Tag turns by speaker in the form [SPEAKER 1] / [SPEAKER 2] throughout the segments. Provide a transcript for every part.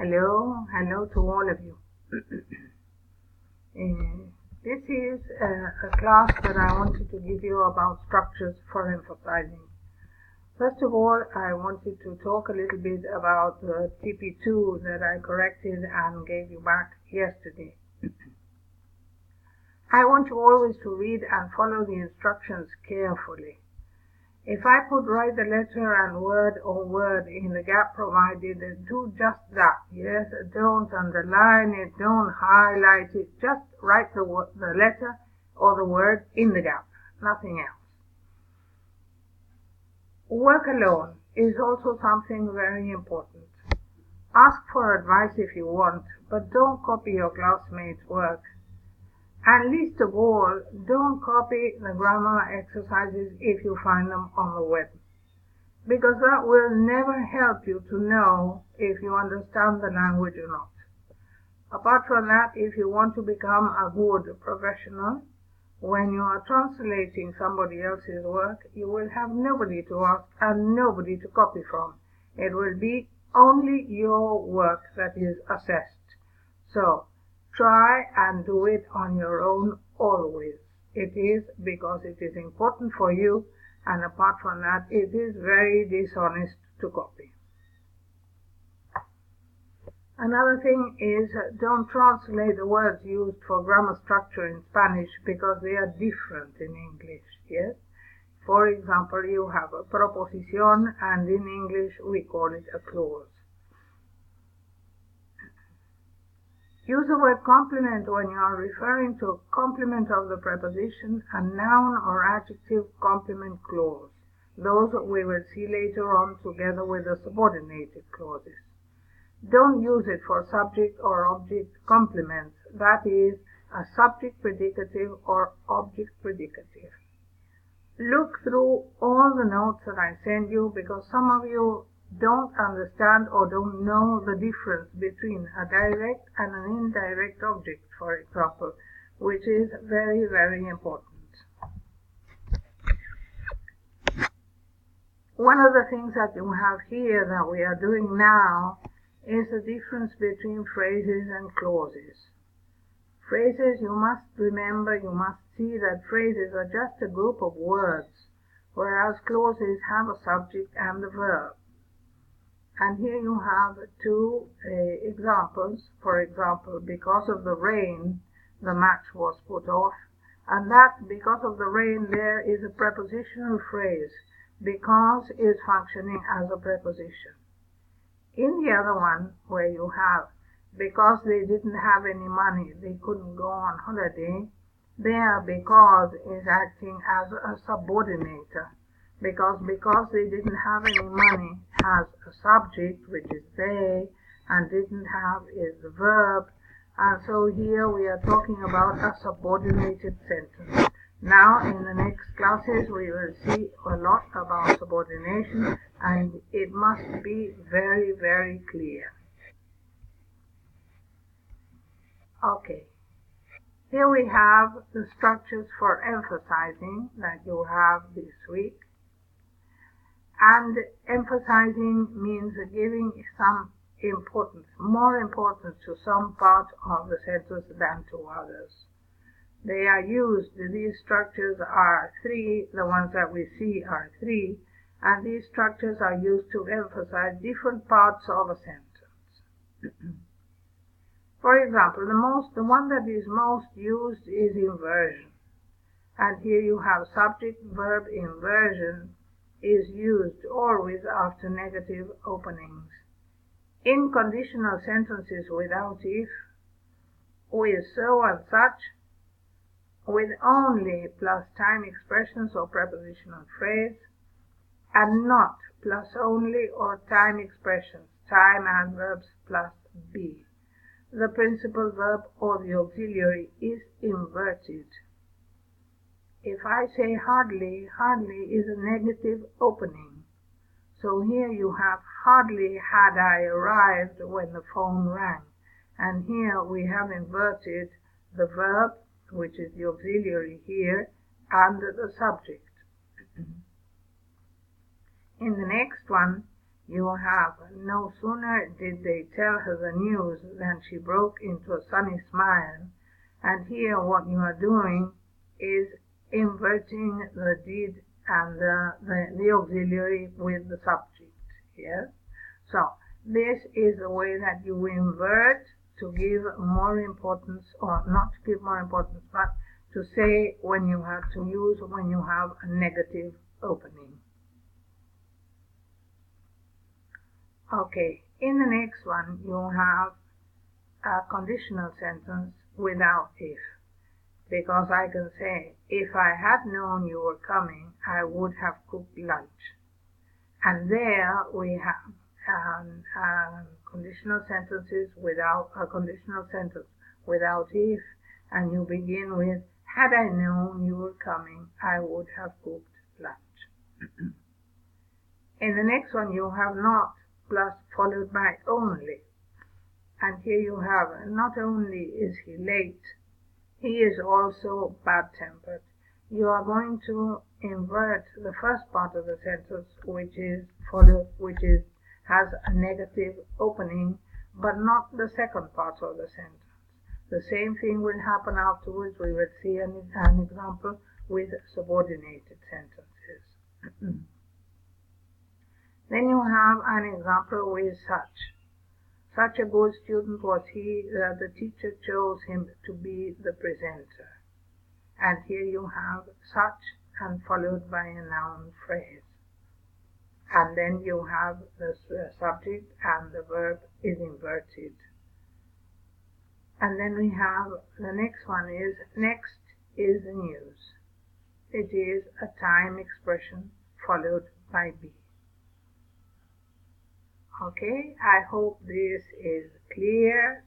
[SPEAKER 1] Hello to all of you. This is a class that I wanted to give you about structures for emphasizing. First of all, I wanted to talk a little bit about the TP2 that I corrected and gave you back yesterday. I want you always to read and follow the instructions carefully. If I could write the letter and word or word in the gap provided, do just that. Yes, don't underline it, don't highlight it, just write the letter or the word in the gap, nothing else. Work alone is also something very important. Ask for advice if you want, but don't copy your classmates' work. And least of all, don't copy the grammar exercises if you find them on the web, because that will never help you to know if you understand the language or not. Apart from that, if you want to become a good professional, when you are translating somebody else's work, you will have nobody to ask and nobody to copy from. It will be only your work that is assessed. So, try and do it on your own always. It is because it is important for you, and apart from that, it is very dishonest to copy. Another thing is, don't translate the words used for grammar structure in Spanish because they are different in English, yes? For example, you have a proposition, and in English we call it a clause. Use the word complement when you are referring to a complement of the preposition, a noun or adjective complement clause. Those we will see later on together with the subordinated clauses. Don't use it for subject or object complements, that is, a subject predicative or object predicative. Look through all the notes that I send you, because some of you don't understand or don't know the difference between a direct and an indirect object, for example, which is very, very important. One of the things that you have here that we are doing now is the difference between phrases and clauses. Phrases, you must remember, you must see that phrases are just a group of words, whereas clauses have a subject and a verb. And here you have two examples. For example, because of the rain, the match was put off. And that, because of the rain, there is a prepositional phrase. Because is functioning as a preposition. In the other one, where you have, because they didn't have any money, they couldn't go on holiday, there because is acting as a subordinator. Because they didn't have any money has a subject, which is they, and didn't have is the verb, and so here we are talking about a subordinated sentence. Now in the next classes we will see a lot about subordination, and it must be very, very clear. Okay, here we have the structures for emphasizing that you have this week. And emphasizing means giving some importance, more importance to some part of the sentence than to others. They are used, these structures are three, the ones that we see are three, and these structures are used to emphasize different parts of a sentence. For example, the one that is most used is inversion. And here you have subject-verb inversion is used always after negative openings. In conditional sentences without if, with so and such, with only plus time expressions or prepositional phrase, and not plus only or time expressions, time adverbs plus be. The principal verb or the auxiliary is inverted. If I say hardly, hardly is a negative opening. So here you have hardly had I arrived when the phone rang. And here we have inverted the verb, which is the auxiliary here, and the subject. In the next one, You have, no sooner did they tell her the news than she broke into a sunny smile. And here what you are doing is inverting the deed and the auxiliary with the subject. Yes? So, this is the way that you invert to give more importance, or not to give more importance, but to say when you have to use when you have a negative opening. Okay, in the next one you have a conditional sentence without if, because I can say, if I had known you were coming, I would have cooked lunch. And there we have conditional sentences without a conditional sentence without if, and you begin with, had I known you were coming, I would have cooked lunch. In the next one you have not plus followed by only. And here you have, not only is he late, he is also bad-tempered. You are going to invert the first part of the sentence, which has a negative opening, but not the second part of the sentence. The same thing will happen afterwards. We will see an example with subordinated sentences. Then you have an example with such. Such a good student was he that the teacher chose him to be the presenter. And here you have such and followed by a noun phrase. And then you have the subject and the verb is inverted. And then we have the next one is, next is the news. It is a time expression followed by be. Okay, I hope this is clear.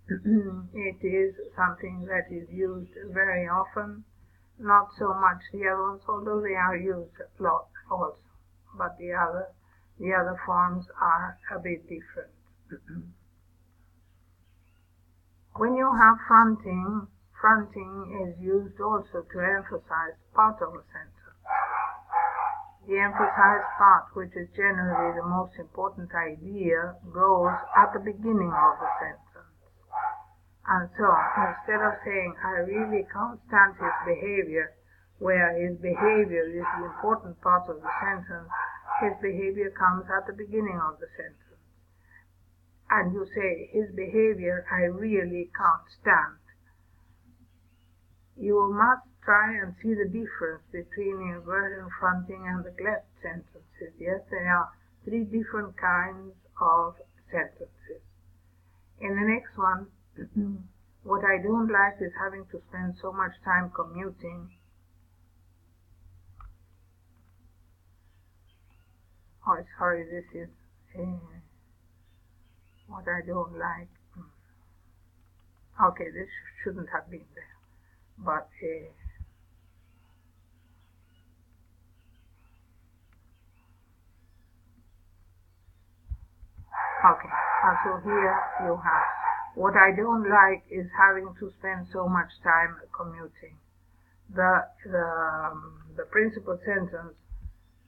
[SPEAKER 1] It is something that is used very often, not so much the other ones, although they are used a lot also, but the other forms are a bit different. When you have fronting, fronting is used also to emphasize part of a sentence. The emphasized part, which is generally the most important idea, goes at the beginning of the sentence. And so, instead of saying, I really can't stand his behavior, where his behavior is the important part of the sentence, his behavior comes at the beginning of the sentence. And you say, his behavior I really can't stand. You must try and see the difference between inverted, fronting, and the cleft sentences. Yes, there are three different kinds of sentences. In the next one, what I don't like is having to spend so much time commuting. Oh, sorry, this is what I don't like. Okay, this shouldn't have been there, but okay, so here you have, what I don't like is having to spend so much time commuting. The principal sentence,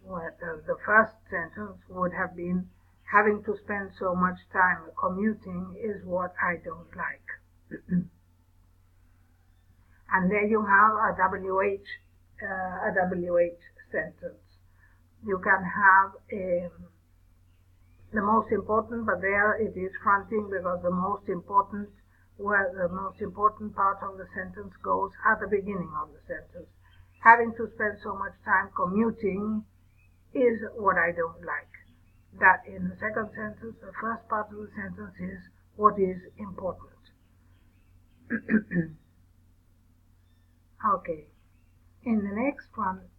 [SPEAKER 1] the first sentence would have been, having to spend so much time commuting is what I don't like. And there you have a WH sentence. You can have the most important, but there it is fronting because the most important part of the sentence goes at the beginning of the sentence. Having to spend so much time commuting is what I don't like. That in the second sentence, the first part of the sentence is what is important. Okay. In the next one,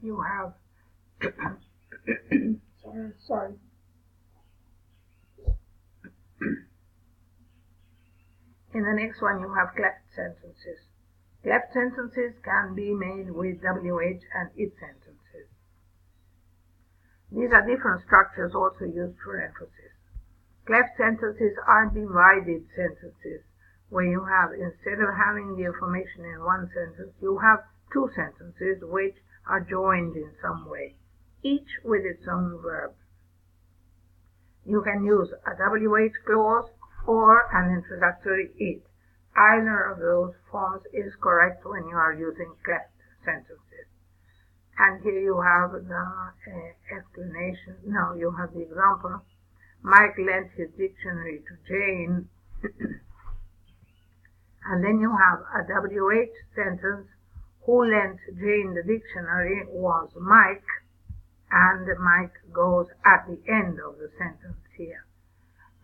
[SPEAKER 1] you have sorry. In the next one, you have cleft sentences. Cleft sentences can be made with WH and it sentences. These are different structures also used for emphasis. Cleft sentences are divided sentences, where you have, instead of having the information in one sentence, you have two sentences which are joined in some way, each with its own verb. You can use a WH clause or an introductory it. Either of those forms is correct when you are using cleft sentences. And here you have the explanation. No, you have the example. Mike lent his dictionary to Jane. And then you have a WH sentence. Who lent Jane the dictionary was Mike. And Mike goes at the end of the sentence here.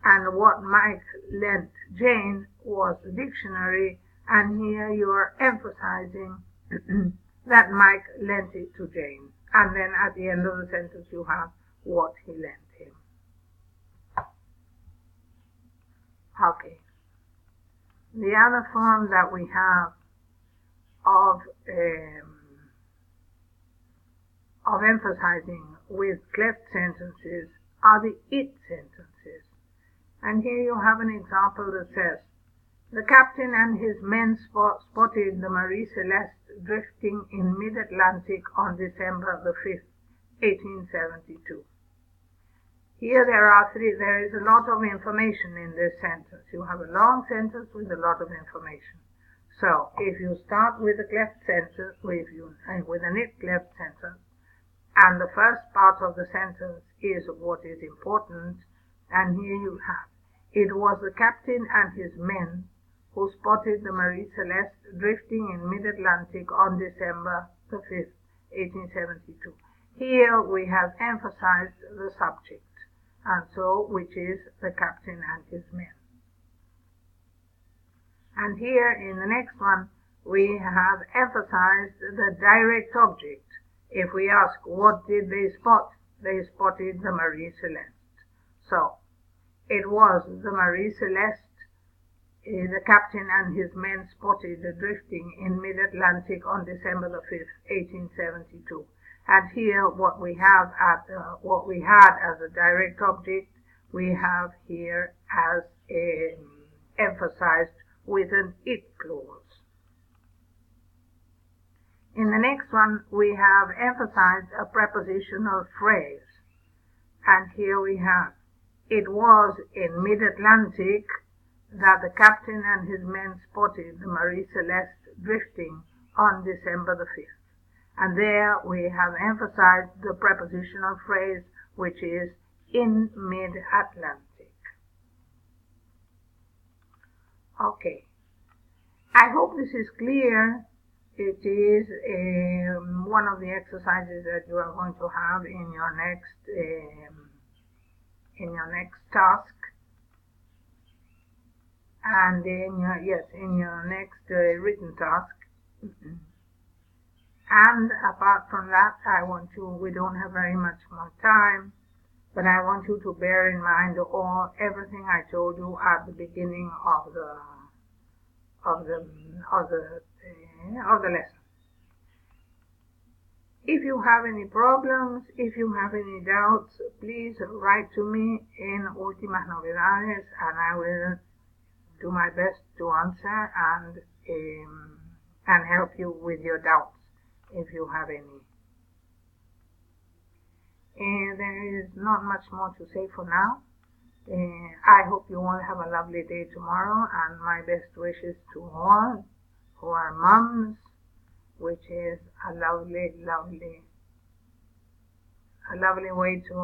[SPEAKER 1] And what Mike lent Jane was the dictionary, and here you are emphasizing that Mike lent it to Jane. And then at the end of the sentence you have what he lent him. Okay. The other form that we have of emphasizing with cleft sentences are the it sentences. And here you have an example that says, the captain and his men spotted the Marie Celeste drifting in mid-Atlantic on December the 5th, 1872. Here there is a lot of information in this sentence. You have a long sentence with a lot of information. So if you start with a cleft sentence, with an it cleft sentence, and the first part of the sentence is what is important, and here you have, it was the captain and his men who spotted the Marie Celeste drifting in mid-Atlantic on December the 5th, 1872. Here we have emphasized the subject, and so which is the captain and his men. And here in the next one we have emphasized the direct object. If we ask, what did they spot? They spotted the Marie Celeste. So, it was the Marie Celeste, the captain and his men spotted drifting in mid-Atlantic on December the 5th, 1872. And here what we have what we had as a direct object, we have here as emphasized with an it clause. In the next one, we have emphasized a prepositional phrase. And here we have, it was in mid-Atlantic that the captain and his men spotted the Marie Celeste drifting on December the 5th. And there we have emphasized the prepositional phrase, which is in mid-Atlantic. Okay. I hope this is clear. It is one of the exercises that you are going to have in your next task, and in your next written task. And apart from that, we don't have very much more time, but I want you to bear in mind everything I told you at the beginning of the lesson. If you have any problems, if you have any doubts, please write to me in Últimas Novedades, and I will do my best to answer and help you with your doubts if you have any. There is not much more to say for now. I hope you all have a lovely day tomorrow, and my best wishes to all who are moms, which is a lovely way to,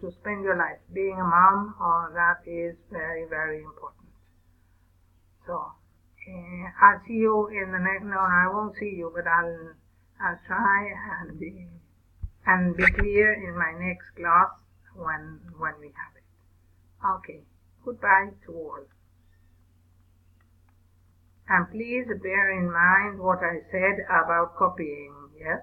[SPEAKER 1] to spend your life. Being a mom, that is very, very important. So, I'll see you in the next, no, I won't see you, but I'll try and be clear in my next class when we have it. Okay, goodbye to all. And please bear in mind what I said about copying, yes?